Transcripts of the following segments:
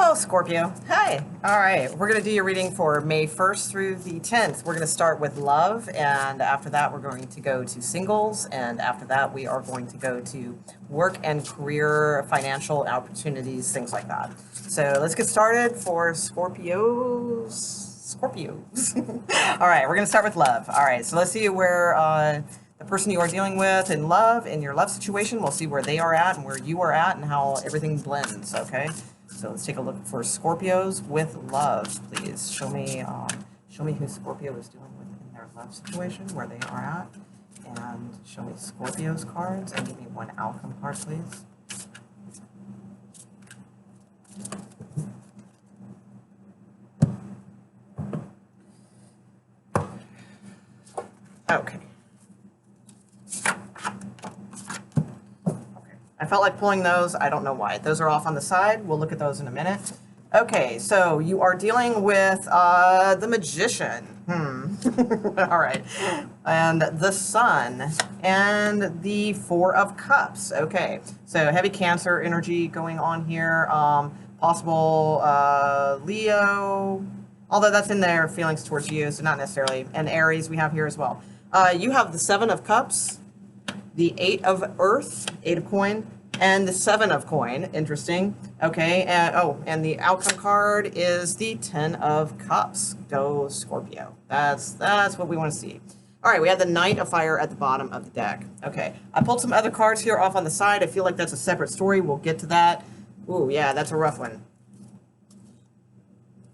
Hello, Scorpio. Hi. All right, we're going to do your reading for May 1st through the 10th. We're going to start with love, and after that, we're going to go to singles, and after that, we are going to go to work and career, financial opportunities, things like that. So let's get started for Scorpios. All right, we're going to start with love. All right, so let's see where the person you are dealing with in love, in your love situation, we'll see where they are at and where you are at and how everything blends, okay? So let's take a look for Scorpios with love, please. Show me who Scorpio is dealing with in their love situation, where they are at, and show me Scorpio's cards, and give me one outcome card, please. Okay. I felt like pulling those. I don't know why. Those are off on the side. We'll look at those in a minute. Okay, so you are dealing with the Magician. All right. And the Sun. And the Four of Cups. Okay, so heavy Cancer energy going on here. Possible Leo. Although that's in their feelings towards you, so not necessarily. And Aries we have here as well. You have the Seven of Cups, the Eight of Earth, Eight of Coin, and the Seven of Coin. Interesting. Okay, and the outcome card is the Ten of Cups. Go Scorpio. That's what we want to see. All right, we have the Knight of Fire at the bottom of the deck. Okay, I pulled some other cards here off on the side. I feel like that's a separate story. We'll get to that. Ooh, yeah, that's a rough one.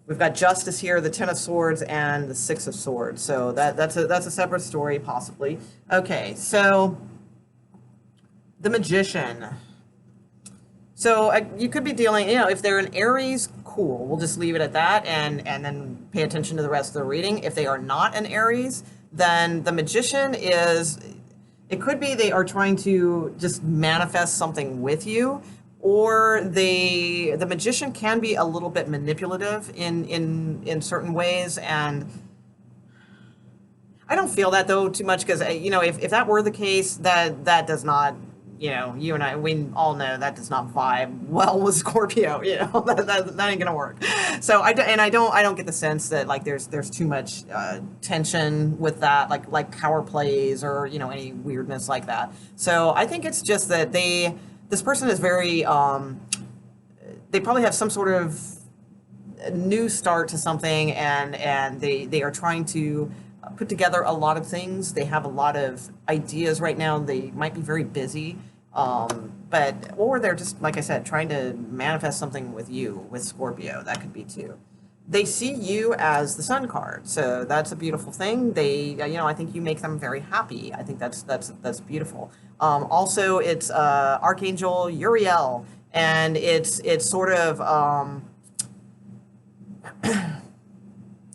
We've got Justice here, the Ten of Swords, and the Six of Swords. So that's a separate story, possibly. Okay, so the Magician. So you could be dealing, if they're an Aries, cool. We'll just leave it at that and then pay attention to the rest of the reading. If they are not an Aries, then the Magician is, it could be they are trying to just manifest something with you, or the Magician can be a little bit manipulative in certain ways, and I don't feel that though too much, because if that were the case, that does not, you and I, we all know that does not vibe well with Scorpio. That ain't gonna work. So I don't get the sense that like there's too much tension with that, like power plays or any weirdness like that. So I think it's just that this person is very they probably have some sort of new start to something, and they are trying to put together a lot of things. They have a lot of ideas right now. They might be very busy, or they're just, like I said, trying to manifest something with you, with Scorpio. That could be too. They see you as the Sun card, so that's a beautiful thing. I think you make them very happy. I think that's beautiful. Also, it's Archangel Uriel, and it's sort of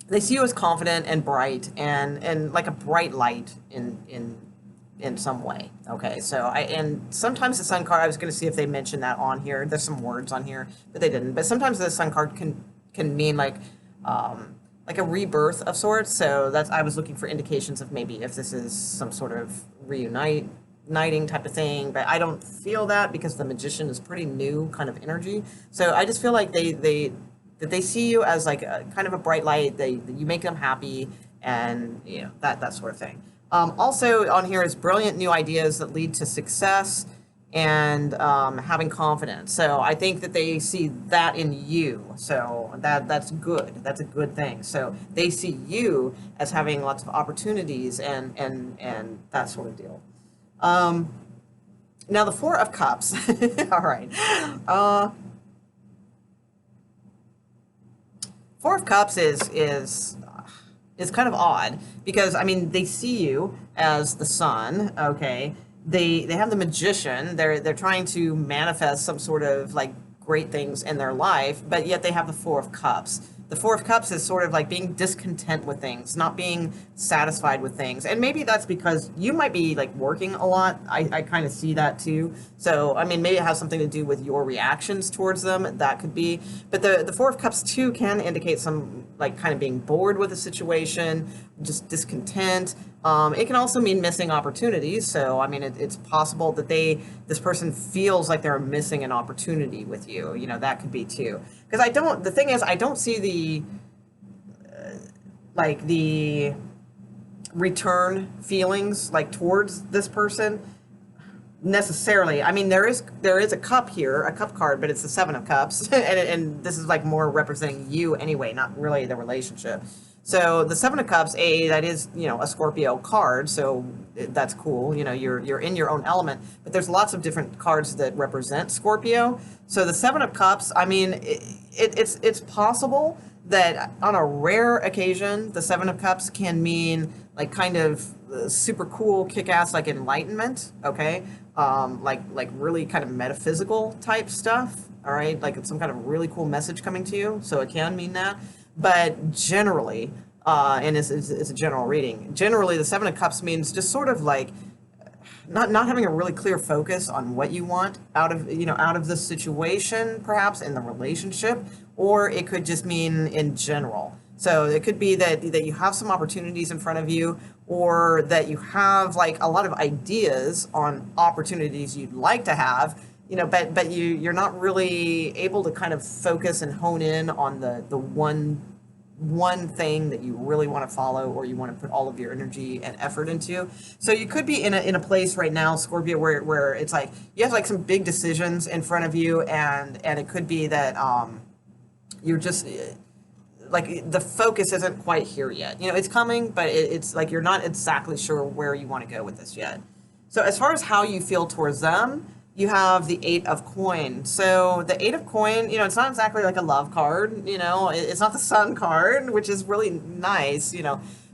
they see you as confident and bright and like a bright light in some way. Okay, so and sometimes the Sun card, I was going to see if they mentioned that on here. There's some words on here, but they didn't. But sometimes the Sun card can mean like a rebirth of sorts. So I was looking for indications of maybe if this is some sort of reuniting type of thing, but I don't feel that because the Magician is pretty new kind of energy. So I just feel like they see you as like a kind of a bright light. You make them happy, and that sort of thing. Also on here is brilliant new ideas that lead to success and having confidence. So I think that they see that in you. So that's good. That's a good thing. So they see you as having lots of opportunities and that sort of deal. Now the Four of Cups. All right. Four of Cups is kind of odd because they see you as the Sun. Okay, they have the Magician. They're trying to manifest some sort of like great things in their life, but yet they have the Four of Cups. The Four of Cups is sort of like being discontent with things, not being satisfied with things. And maybe that's because you might be like working a lot. I kind of see that too. So, maybe it has something to do with your reactions towards them. That could be. But the Four of Cups too can indicate some like kind of being bored with a situation, just discontent, It can also mean missing opportunities. So, I mean, it's possible that this person feels like they're missing an opportunity with you. You know, that could be too. Because the thing is, I don't see the return feelings like towards this person necessarily. I mean, there is a cup here, a cup card, but it's the Seven of Cups, and this is like more representing you anyway, not really the relationship. So the Seven of Cups, that is, a Scorpio card, so that's cool. You know, you're in your own element, but there's lots of different cards that represent Scorpio. So the Seven of Cups, I mean, it's possible that on a rare occasion, the Seven of Cups can mean like kind of super cool, kick-ass, like enlightenment, okay? Like really kind of metaphysical type stuff, all right? Like it's some kind of really cool message coming to you, so it can mean that. But generally, and it's a general reading, generally the Seven of Cups means just sort of like not having a really clear focus on what you want out of this situation, perhaps in the relationship, or it could just mean in general. So it could be that you have some opportunities in front of you, or that you have like a lot of ideas on opportunities you'd like to have, but you're not really able to kind of focus and hone in on the one thing that you really want to follow, or you want to put all of your energy and effort into. So you could be in a place right now, Scorpio, where it's like you have like some big decisions in front of you, and it could be that you're just like the focus isn't quite here yet. It's coming, but it's like you're not exactly sure where you want to go with this yet. So as far as how you feel towards them, you have the Eight of Coin. So the Eight of Coin, it's not exactly like a love card, it's not the Sun card, which is really nice,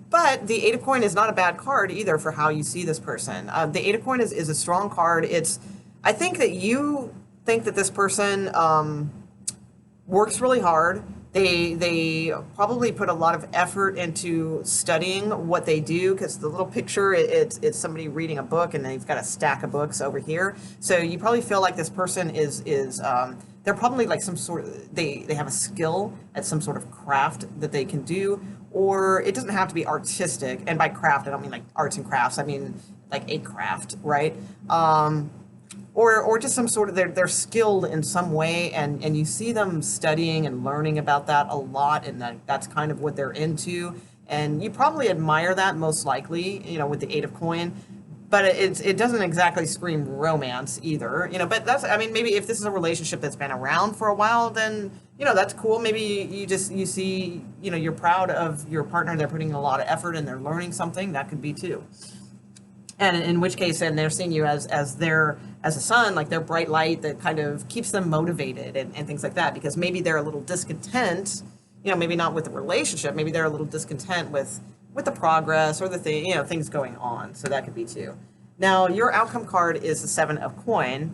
but the Eight of Coin is not a bad card either for how you see this person. The Eight of Coin is a strong card. I think that you think that this person works really hard. They probably put a lot of effort into studying what they do, because the little picture, it's somebody reading a book, and they've got a stack of books over here. So you probably feel like this person is they're probably like some sort of, they have a skill at some sort of craft that they can do, or it doesn't have to be artistic. And by craft, I don't mean like arts and crafts. I mean like a craft, right? Or just some sort of, they're skilled in some way, and you see them studying and learning about that a lot, and that's kind of what they're into, and you probably admire that most likely, with the Eight of Coin, but it doesn't exactly scream romance either, but I mean, maybe if this is a relationship that's been around for a while, then, that's cool. Maybe you see, you're proud of your partner, they're putting a lot of effort and they're learning something, that could be too. And in which case, then they're seeing you as a sun, like their bright light that kind of keeps them motivated and things like that. Because maybe they're a little discontent, maybe not with the relationship, maybe they're a little discontent with the progress or the thing, things going on. So that could be too. Now, your outcome card is the Seven of Coin.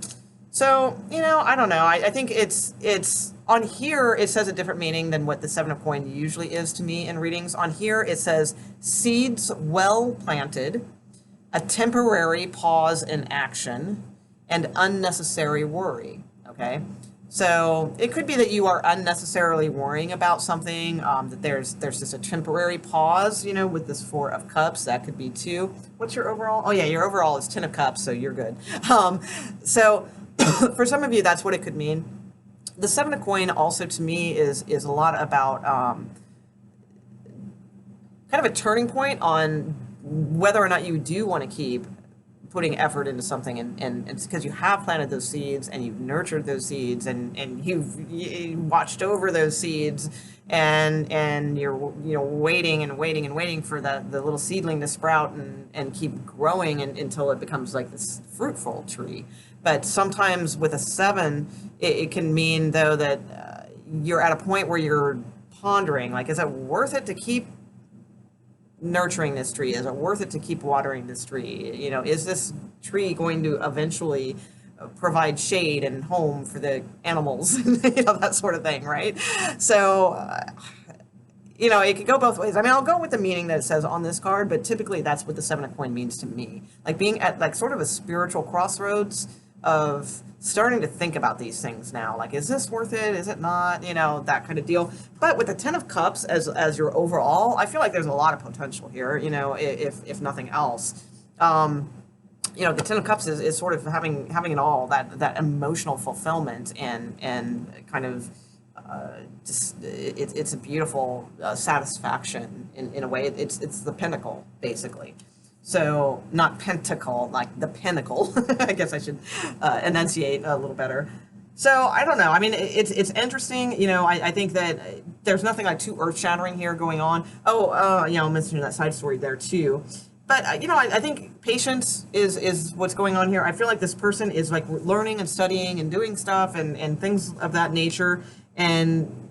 So, I don't know. I think it's on here, it says a different meaning than what the Seven of Coin usually is to me in readings. On here, it says seeds well planted, a temporary pause in action, and unnecessary worry, okay? So it could be that you are unnecessarily worrying about something, that there's just a temporary pause, with this Four of Cups. That could be too. What's your overall? Oh yeah, your overall is 10 of Cups, so you're good. So for some of you, that's what it could mean. The Seven of Coin also to me is a lot about kind of a turning point on whether or not you do want to keep putting effort into something, and it's because you have planted those seeds, and you've nurtured those seeds, and you watched over those seeds, and you're waiting and waiting and waiting for the little seedling to sprout and keep growing until it becomes like this fruitful tree. But sometimes with a seven, it can mean though that you're at a point where you're pondering, like, is it worth it to keep nurturing this tree? Is it worth it to keep watering this tree? Is this tree going to eventually provide shade and home for the animals? That sort of thing, right? So, it could go both ways. I mean, I'll go with the meaning that it says on this card, but typically that's what the Seven of Coin means to me. Like being at like sort of a spiritual crossroads of starting to think about these things now. Like, is this worth it? Is it not? You know, that kind of deal. But with the Ten of Cups as your overall, I feel like there's a lot of potential here. You know, if nothing else. You know, the Ten of Cups is sort of having it all, that emotional fulfillment and kind of just it's a beautiful satisfaction in a way. It's the pinnacle, basically. So not pentacle, like the pinnacle. I guess I should enunciate a little better. So I don't know. I mean, it's interesting. You know, I think that there's nothing like too earth shattering here going on. Oh, you know, I'm mentioning that side story there too. But you know, I think patience is what's going on here. I feel like this person is like learning and studying and doing stuff and things of that nature. And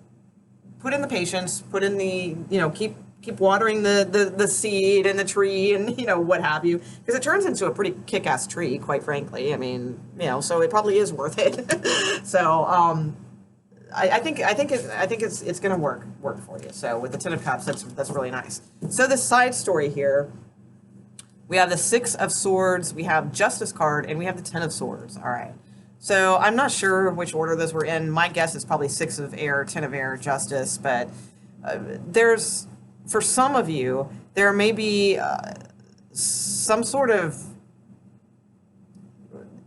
put in the patience, put in the, you know, keep watering the seed and the tree and, you know, what have you, because it turns into a pretty kick-ass tree, quite frankly. I mean, you know, so it probably is worth it. So I think it's going to work for you. So with the Ten of Cups, that's really nice. So this side story here, we have the Six of Swords, we have Justice card, and we have the Ten of Swords. All right. So I'm not sure which order those were in. My guess is probably Six of Air, Ten of Air, Justice. But there's, for some of you, there may be some sort of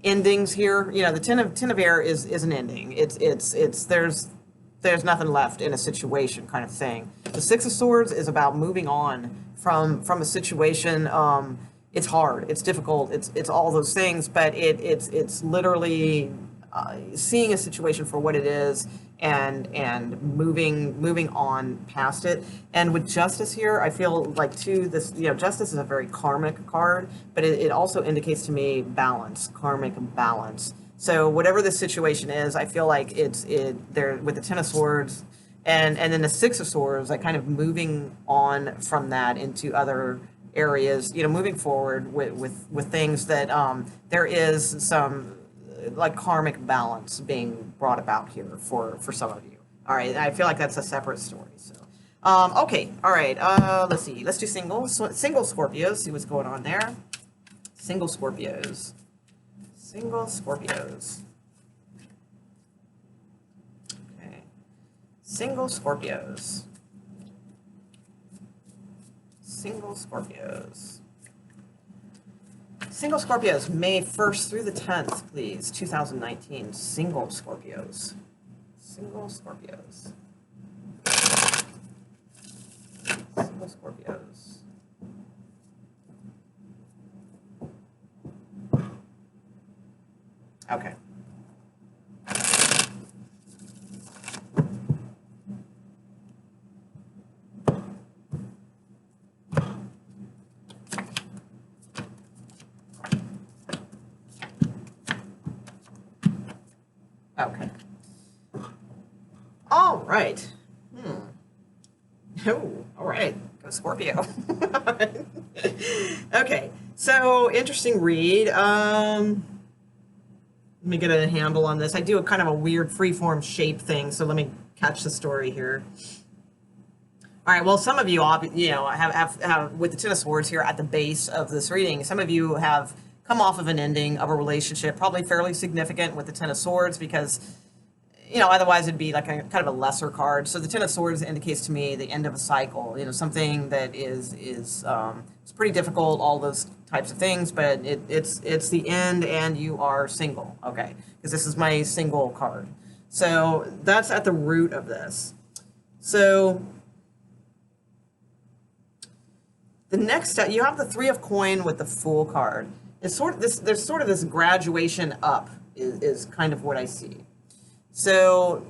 endings here. You know, the Ten of Air is an ending. It's there's nothing left in a situation, kind of thing. The Six of Swords is about moving on from a situation. It's hard, it's difficult, it's all those things, but it's literally seeing a situation for what it is and moving on past it. And with Justice here, I feel like too, this, you know, Justice is a very karmic card, but it also indicates to me balance, karmic balance. So whatever the situation is, I feel like it's there with the Ten of Swords and then the Six of Swords, like kind of moving on from that into other areas, you know, moving forward with things that there is some like karmic balance being brought about here for some of you. All right, I feel like that's a separate story. So, okay, all right. Let's see. Let's do singles. Single Scorpios. See what's going on there. Single Scorpios. Single Scorpios. Okay. Single Scorpios. Single Scorpios. Single Scorpios, May 1st through the 10th, please, 2019. Single Scorpios. Single Scorpios. Single Scorpios. Okay. Okay. All right. Oh, all right. Go Scorpio. Okay. So interesting read. Let me get a handle on this. I do a kind of a weird freeform shape thing, so let me catch the story here. All right. Well, some of you, you know, have with the Ten of Swords here at the base of this reading. Some of you have come off of an ending of a relationship, probably fairly significant with the Ten of Swords, because, you know, otherwise it'd be like a kind of a lesser card. So the Ten of Swords indicates to me the end of a cycle, you know, something that is it's pretty difficult, all those types of things, but it's the end and you are single. Okay, because this is my single card. So that's at the root of this. So the next step, you have the Three of Coin with the Fool card. It's sort of this, there's sort of this graduation up is kind of what I see. So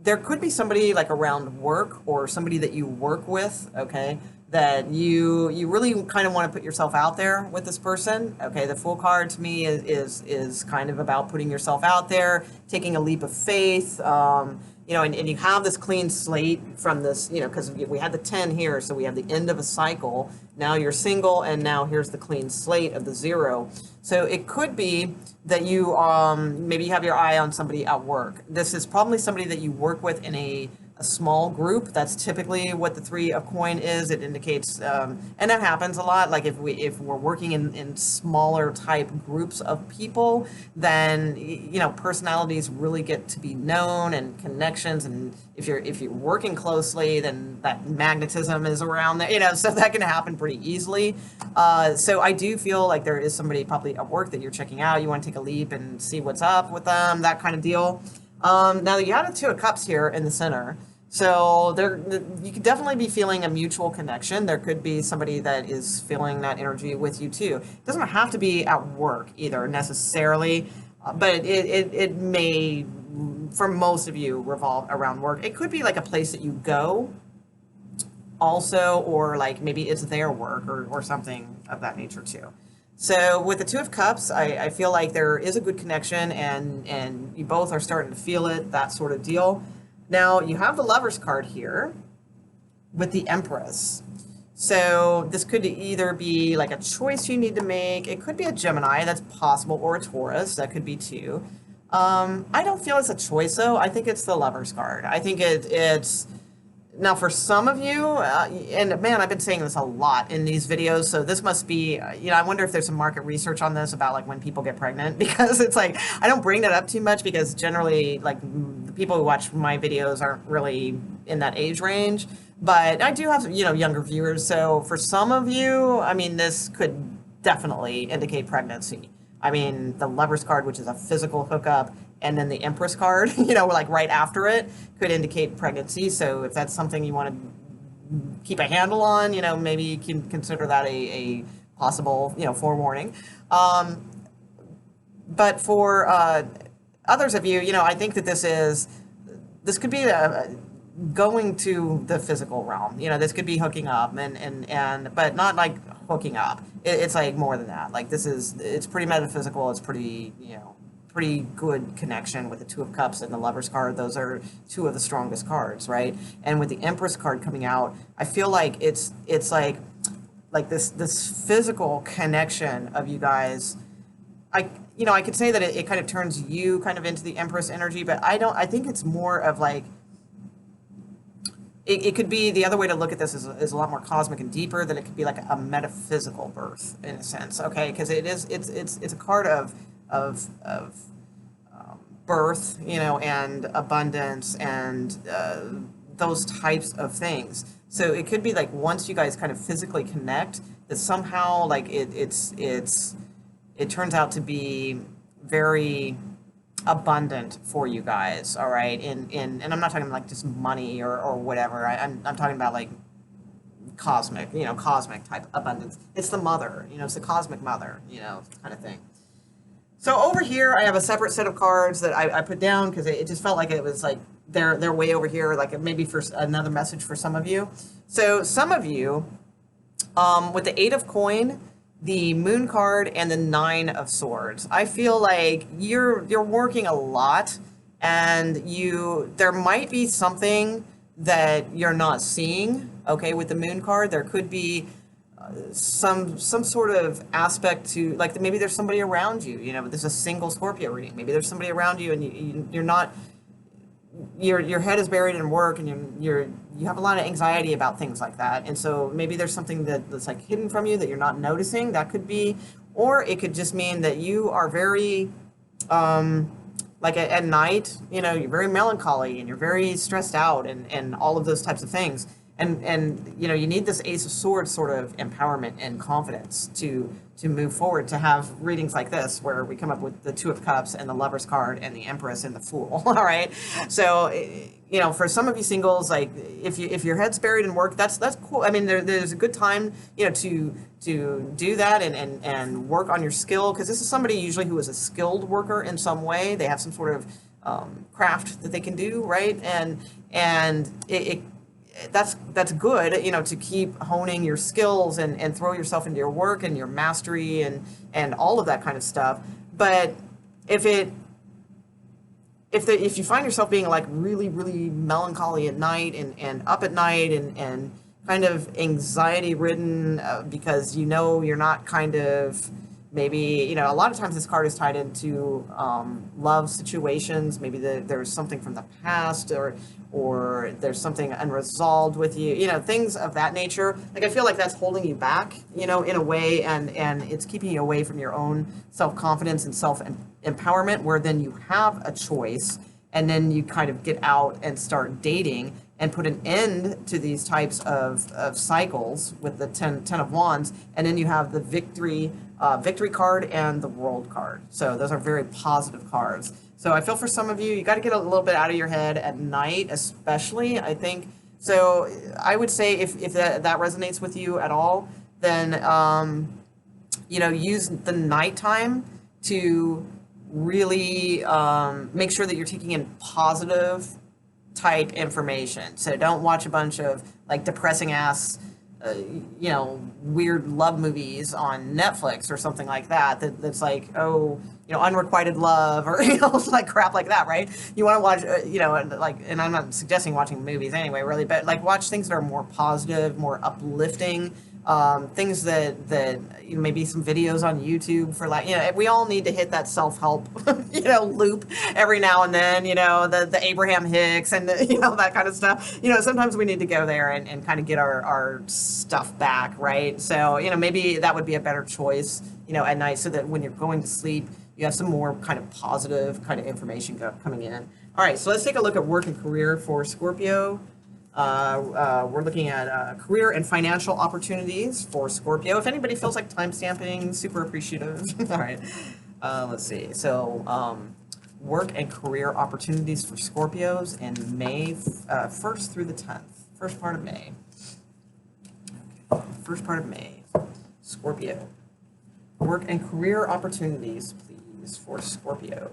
there could be somebody like around work or somebody that you work with, okay, that you really kind of want to put yourself out there with this person. Okay, the Fool card to me is kind of about putting yourself out there, taking a leap of faith, you know, and you have this clean slate from this, you know, because we had the 10 here, so we have the end of a cycle. Now you're single, and now here's the clean slate of the 0. So it could be that you maybe you have your eye on somebody at work. This is probably somebody that you work with in a a small group. That's typically what the three of coin is. It indicates, and that happens a lot. Like if we're working in smaller type groups of people, then personalities really get to be known and connections. And if you're working closely, then that magnetism is around there. So that can happen pretty easily. So I do feel like there is somebody probably at work that you're checking out. You want to take a leap and see what's up with them, that kind of deal. Now you have the Two of Cups here in the center. So you could definitely be feeling a mutual connection. There could be somebody that is feeling that energy with you too. It doesn't have to be at work either necessarily, but it may, for most of you, revolve around work. It could be like a place that you go also, or like maybe it's their work or something of that nature too. So with the Two of Cups, I feel like there is a good connection and you both are starting to feel it, that sort of deal. Now, you have the Lovers card here with the Empress. So this could either be like a choice you need to make. It could be a Gemini, that's possible, or a Taurus, that could be too. I don't feel it's a choice, though. I think it's the Lovers card. I think it's... Now, for some of you, and man, I've been saying this a lot in these videos, so this must be, I wonder if there's some market research on this about like when people get pregnant, because it's like, I don't bring that up too much because generally, like, the people who watch my videos aren't really in that age range, but I do have, younger viewers, so for some of you, I mean, this could definitely indicate pregnancy. I mean, the Lovers card, which is a physical hookup, and then the Empress card, like right after it, could indicate pregnancy. So if that's something you want to keep a handle on, maybe you can consider that a possible, forewarning. But for others of you, I think that this could be going to the physical realm. This could be hooking up, but not like hooking up. It's like more than that. Like it's pretty metaphysical. It's pretty, pretty good connection with the Two of Cups and the Lovers card. Those are two of the strongest cards, right? And with the Empress card coming out, I feel like it's like this physical connection of you guys. I could say that it kind of turns you kind of into the Empress energy, but I think it's more of like, it could be, the other way to look at this is a lot more cosmic and deeper, than it could be like a metaphysical birth in a sense, okay? Because it's a card of birth, and abundance and those types of things. So it could be like once you guys kind of physically connect, that somehow like it turns out to be very abundant for you guys, all right? And I'm not talking like just money or whatever. I'm talking about like cosmic type abundance. It's the mother, it's the cosmic mother, kind of thing. So over here, I have a separate set of cards that I put down because it just felt like it was like they're way over here, like maybe for another message for some of you. So some of you, with the Eight of Coin, the Moon card, and the Nine of Swords, I feel like you're working a lot, and there might be something that you're not seeing. Okay, with the Moon card, there could be some sort of aspect to, like, maybe there's somebody around you, there's a single Scorpio reading, maybe there's somebody around you and you're not, your head is buried in work, and you have a lot of anxiety about things like that, and so maybe there's something that's like hidden from you that you're not noticing. That could be, or it could just mean that you are very like at night, you're very melancholy and you're very stressed out and all of those types of things. And you need this Ace of Swords sort of empowerment and confidence to move forward, to have readings like this where we come up with the Two of Cups and the Lovers card and the Empress and the Fool. All right, so for some of you singles, like if your head's buried in work, that's cool. I mean, there's a good time to do that and work on your skill, because this is somebody usually who is a skilled worker in some way. They have some sort of craft that they can do, right? And that's good, to keep honing your skills and throw yourself into your work and your mastery and all of that kind of stuff. But if you find yourself being like really, really melancholy at night and up at night and kind of anxiety ridden because you're not kind of Maybe, a lot of times this card is tied into love situations. Maybe there's something from the past, or there's something unresolved with you, things of that nature. Like, I feel like that's holding you back, in a way, and it's keeping you away from your own self-confidence and self-empowerment, where then you have a choice, and then you kind of get out and start dating and put an end to these types of cycles with the ten of Wands, and then you have the victory card and the World card. So those are very positive cards. So I feel for some of you, you got to get a little bit out of your head at night, especially, I think. So I would say if that resonates with you at all, then, use the nighttime to really make sure that you're taking in positive type information. So don't watch a bunch of like depressing ass, weird love movies on Netflix or something like that. That's like, oh, unrequited love, or like crap like that, right? You want to watch, like, and I'm not suggesting watching movies anyway, really, but like watch things that are more positive, more uplifting. Things that maybe some videos on YouTube for, like, we all need to hit that self-help loop every now and then, the Abraham Hicks and that kind of stuff. Sometimes we need to go there and kind of get our stuff back, right? So maybe that would be a better choice at night, so that when you're going to sleep you have some more kind of positive kind of information coming in. All right, so let's take a look at work and career for Scorpio. We're looking at career and financial opportunities for Scorpio. If anybody feels like time stamping, super appreciative. All right, let's see. So work and career opportunities for Scorpios in May 1st through the 10th. First part of May. Okay. First part of May. Scorpio. Work and career opportunities, please, for Scorpio.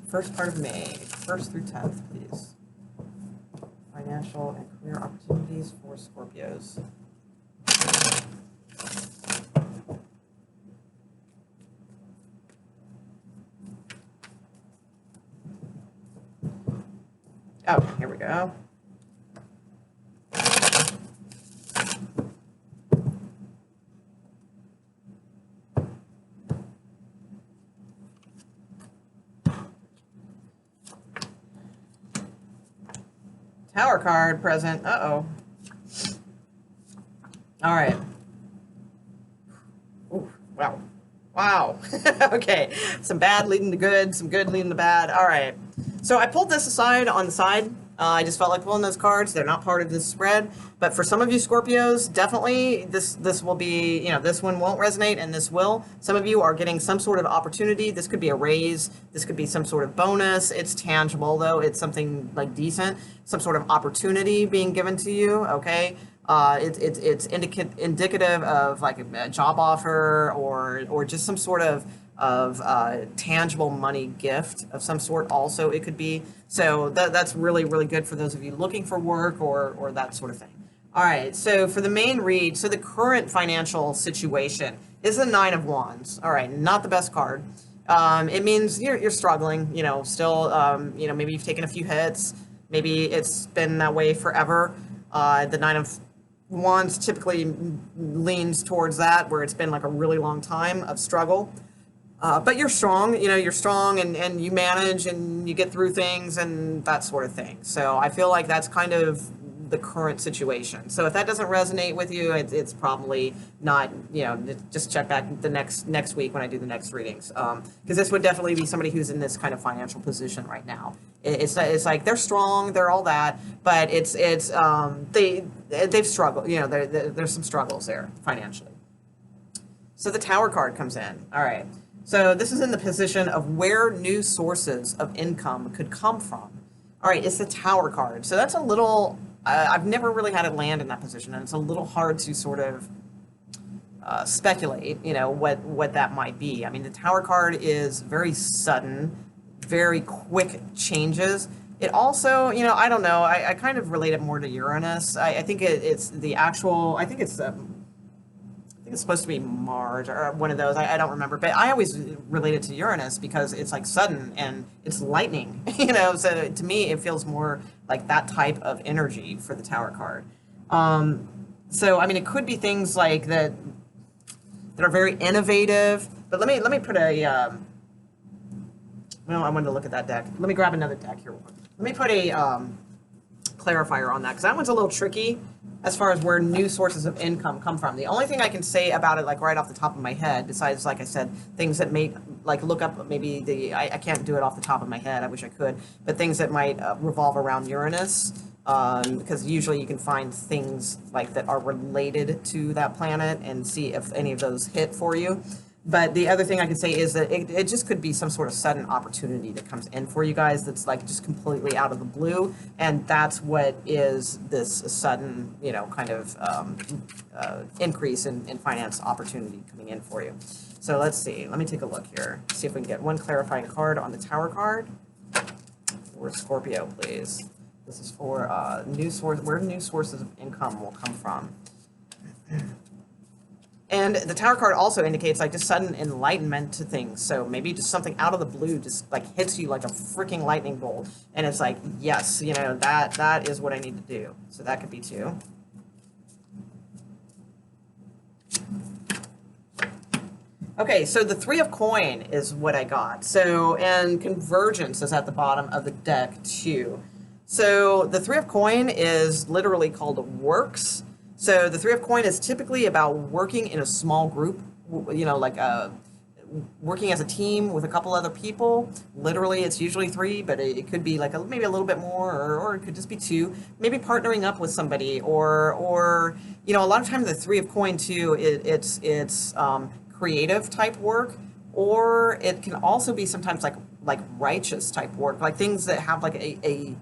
First part of May, 1st through 10th, please. Financial and career opportunities for Scorpios. Oh, here we go. Tower card present. Uh-oh. All right. Ooh, wow. Wow. Okay. Some bad leading to good, some good leading to bad. All right. So I pulled this aside on the side. I just felt like pulling those cards. They're not part of this spread. But for some of you Scorpios, definitely this will be, this one won't resonate and this will. Some of you are getting some sort of opportunity. This could be a raise. This could be some sort of bonus. It's tangible, though. It's something like decent. Some sort of opportunity being given to you, okay? It's indicative of like a job offer, or just some sort of tangible money gift of some sort. Also, it could be. So that's really, really good for those of you looking for work or that sort of thing. All right, so for the main read, so the current financial situation is the Nine of Wands. All right, not the best card. It means you're struggling, still, maybe you've taken a few hits. Maybe it's been that way forever. The Nine of Wands typically leans towards that, where it's been like a really long time of struggle. But you're strong, you're strong, and you manage and you get through things and that sort of thing. So I feel like that's kind of the current situation. So if that doesn't resonate with you, it's probably not, just check back the next week when I do the next readings. Because this would definitely be somebody who's in this kind of financial position right now. It's like they're strong, they're all that, but they've struggled, there's some struggles there financially. So the Tower card comes in. All right. So this is in the position of where new sources of income could come from. All right, it's the Tower card. So that's a little, I've never really had it land in that position, and it's a little hard to sort of speculate, what that might be. I mean, the Tower card is very sudden, very quick changes. It also, I don't know, I kind of relate it more to Uranus. I think it's the actual, I think it's supposed to be Mars or one of those. I don't remember, but I always relate it to Uranus because it's like sudden and it's lightning, so to me it feels more like that type of energy for the Tower card. So I mean, it could be things like that, that are very innovative. But let me put a, well, I wanted to look at that deck. Let me grab another deck here. Let me put a clarifier on that, because that one's a little tricky as far as where new sources of income come from. The only thing I can say about it, like right off the top of my head, besides, like I said, things that may, like look up maybe I can't do it off the top of my head, I wish I could, but things that might revolve around Uranus, because usually you can find things like that are related to that planet and see if any of those hit for you. But the other thing I can say is that it just could be some sort of sudden opportunity that comes in for you guys that's like just completely out of the blue. And that's what is this sudden, you know, kind of increase in finance opportunity coming in for you. So let's see. Let me take a look here. See if we can get one clarifying card on the Tower card. For Scorpio, please. This is for new source, where new sources of income will come from. And the Tower card also indicates like just sudden enlightenment to things. So maybe just something out of the blue just like hits you like a freaking lightning bolt. And it's like, yes, you know, that is what I need to do. So that could be two. Okay, so the Three of Coin is what I got. So, and Convergence is at the bottom of the deck too. So the Three of Coin is literally called Works. So the Three of Coin is typically about working in a small group, you know, like working as a team with a couple other people. Literally, it's usually three, but it could be like maybe a little bit more, or it could just be two. Maybe partnering up with somebody, or you know, a lot of times the Three of Coin too, it's creative type work, or it can also be sometimes like righteous type work, like things that have like a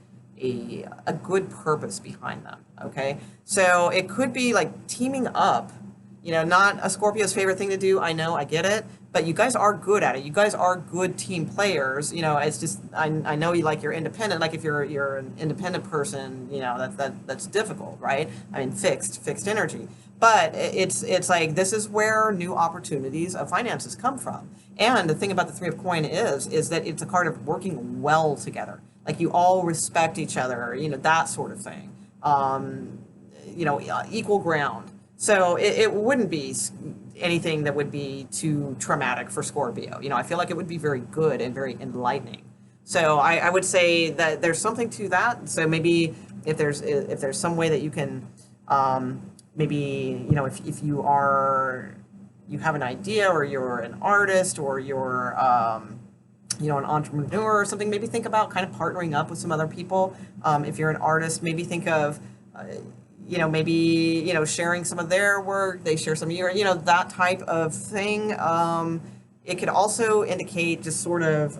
good purpose behind them, okay? So it could be like teaming up, you know, not a Scorpio's favorite thing to do, I know, I get it, but you guys are good at it. You guys are good team players, you know, it's just, I know you like you're independent, like if you're an independent person, you know, that's difficult, right? I mean, fixed energy. But it's like, this is where new opportunities of finances come from. And the thing about the Three of Coin is that it's a card of working well together. Like you all respect each other, you know, that sort of thing. You know, equal ground. So it wouldn't be anything that would be too traumatic for Scorpio. You know, I feel like it would be very good and very enlightening. So I would say that there's something to that. So maybe if there's some way that you can, maybe, you know, if you have an idea, or you're an artist, or you're, you know, an entrepreneur or something, maybe think about kind of partnering up with some other people. If you're an artist, maybe think of, you know, maybe, you know, sharing some of their work, they share some of your, you know, that type of thing. It could also indicate just sort of,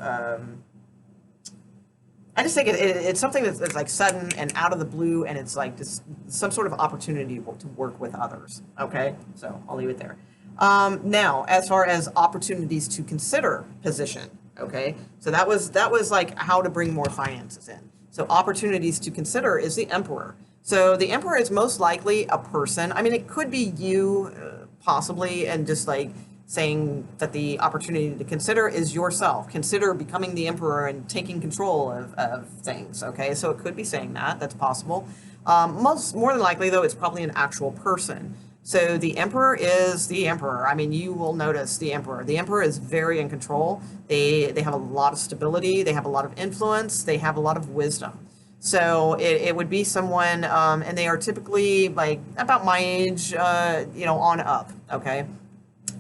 I just think it's something that's like sudden and out of the blue, and it's like just some sort of opportunity to work with others, okay? So I'll leave it there. Now, as far as opportunities to consider position, okay? So that was like how to bring more finances in. So opportunities to consider is the Emperor. So the Emperor is most likely a person. I mean, it could be you, possibly, and just like saying that the opportunity to consider is yourself. Consider becoming the Emperor and taking control of things, okay? So it could be saying that. That's possible. More than likely, though, it's probably an actual person. So the Emperor is the Emperor. I mean, you will notice the Emperor. The Emperor is very in control. They have a lot of stability. They have a lot of influence. They have a lot of wisdom. So it would be someone, and they are typically like about my age, you know, on up, okay?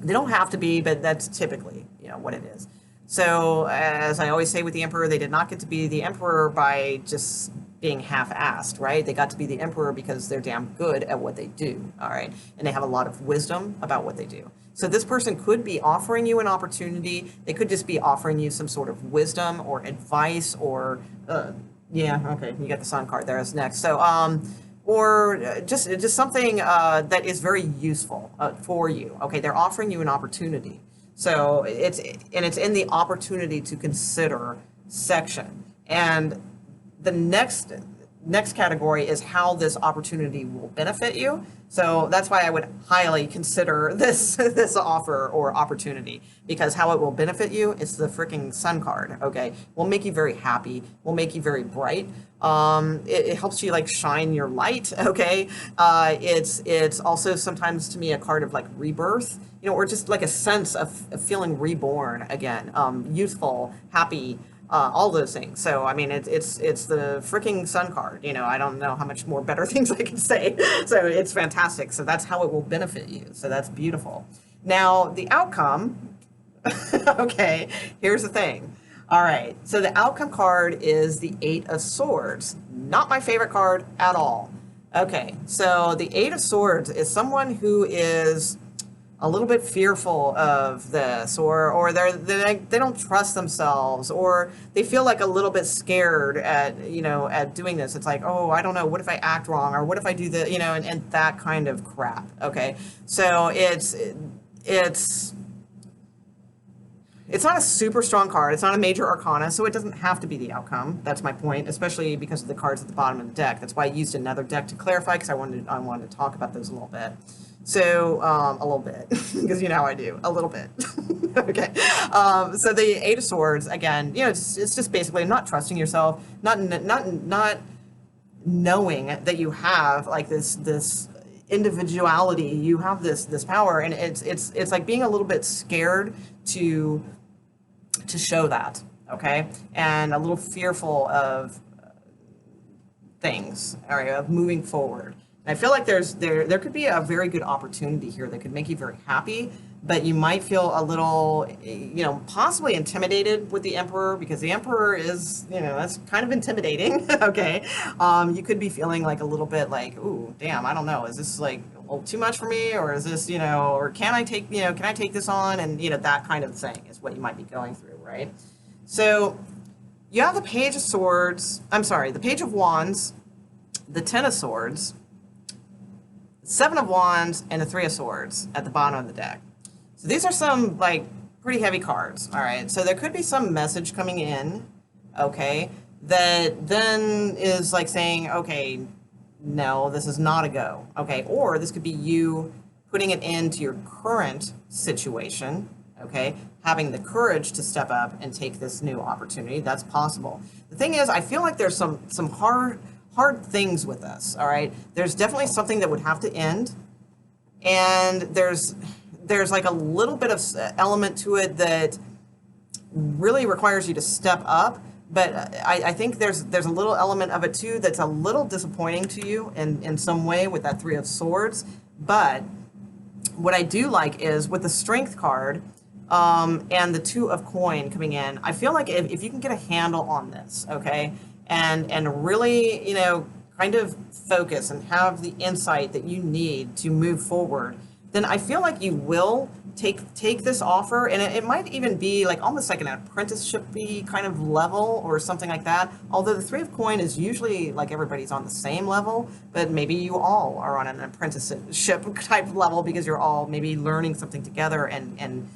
They don't have to be, but that's typically, you know, what it is. So as I always say with the Emperor, they did not get to be the Emperor by just being half-assed, right? They got to be the Emperor because they're damn good at what they do, all right? And they have a lot of wisdom about what they do. So this person could be offering you an opportunity. They could just be offering you some sort of wisdom or advice, or, yeah, okay, you got the Sun card there as next. So, or just something that is very useful for you. Okay, they're offering you an opportunity. So it's in the opportunity to consider section. And the next next category is how this opportunity will benefit you. So that's why I would highly consider this this offer or opportunity, because how it will benefit you is the freaking sun card. Okay, will make you very happy, will make you very bright. It helps you like shine your light. Okay, it's also sometimes to me a card of like rebirth, you know, or just like a sense of feeling reborn again, youthful, happy, all those things. So I mean, it's the freaking sun card. You know, I don't know how much more better things I can say. So it's fantastic. So that's how it will benefit you. So that's beautiful. Now the outcome. Okay, here's the thing. All right, so the outcome card is the Eight of Swords. Not my favorite card at all. Okay, so the Eight of Swords is someone who is a little bit fearful of this, or they don't trust themselves, or they feel like a little bit scared at, you know, at doing this. It's like, oh, I don't know, what if I act wrong, or what if I do the, you know, and that kind of crap. Okay, so it's not a super strong card. It's not a major arcana, so it doesn't have to be the outcome. That's my point, especially because of the cards at the bottom of the deck. That's why I used another deck to clarify, because I wanted to talk about those a little bit. So, a little bit, because you know how I do, a little bit. Okay. So the Eight of Swords, again, you know, it's just basically not trusting yourself, not knowing that you have like this individuality, you have this power, and it's like being a little bit scared to show that, okay, and a little fearful of things, all right, of moving forward. And I feel like there could be a very good opportunity here that could make you very happy, but you might feel a little, you know, possibly intimidated with the Emperor, because the Emperor is, you know, that's kind of intimidating. Okay, you could be feeling like a little bit like, ooh, damn, I don't know, is this like a little too much for me, or is this, you know, or can I take this on, and you know, that kind of thing is what you might be going through, right? So you have the Page of Swords. I'm sorry, the Page of Wands, the Ten of Swords, Seven of Wands, and the Three of Swords at the bottom of the deck. So these are some like pretty heavy cards, all right? So there could be some message coming in, okay, that then is like saying, okay, no, this is not a go, okay? Or this could be you putting it into your current situation, okay, having the courage to step up and take this new opportunity. That's possible. The thing is, I feel like there's some hard things with this, all right? There's definitely something that would have to end, and there's like a little bit of element to it that really requires you to step up, but I think there's a little element of it too that's a little disappointing to you in some way with that Three of Swords. But what I do like is with the Strength card and the Two of Coin coming in, I feel like if you can get a handle on this, okay, and really, you know, kind of focus and have the insight that you need to move forward, then I feel like you will take this offer, and it might even be like almost like an apprenticeship-y kind of level or something like that. Although the Three of Coin is usually like everybody's on the same level, but maybe you all are on an apprenticeship type level because you're all maybe learning something together and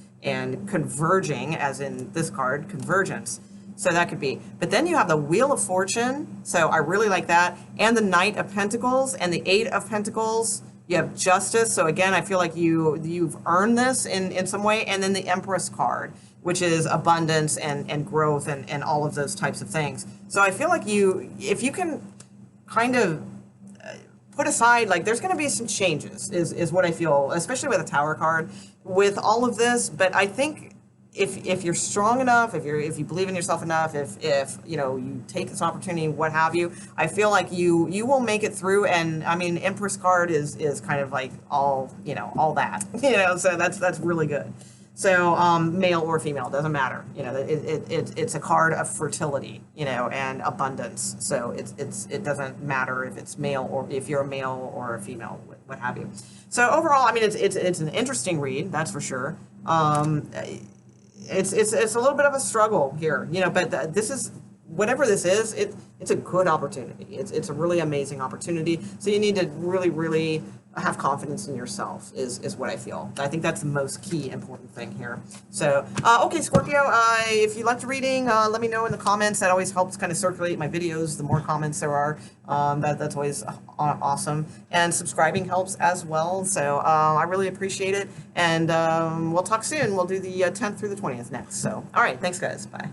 converging, as in this card, convergence. So that could be. But then you have the Wheel of Fortune, so I really like that, and the Knight of Pentacles and the Eight of Pentacles. You have Justice, so again, I feel like you've earned this in some way, and then the Empress card, which is abundance and growth and all of those types of things. So I feel like if you can kind of put aside, like, there's going to be some changes, is what I feel, especially with a Tower card, with all of this. But I think if you're strong enough, if you believe in yourself enough, if you know, you take this opportunity, what have you, I feel like you will make it through. And I mean, Empress card is kind of like all, you know, all that, you know, so that's really good. So male or female, doesn't matter, you know, it's a card of fertility, you know, and abundance. So it doesn't matter if it's male, or if you're a male or a female, what have you. So overall, I mean, it's an interesting read, that's for sure. It's a little bit of a struggle here, you know, but this is, whatever this is, it's a good opportunity. It's a really amazing opportunity. So you need to really have confidence in yourself is what I feel. I think that's the most key important thing here. So, okay, Scorpio, if you liked the reading, let me know in the comments. That always helps kind of circulate my videos. The more comments there are, that's always awesome. And subscribing helps as well. So I really appreciate it. And we'll talk soon. We'll do the 10th through the 20th next. So, all right, thanks, guys. Bye.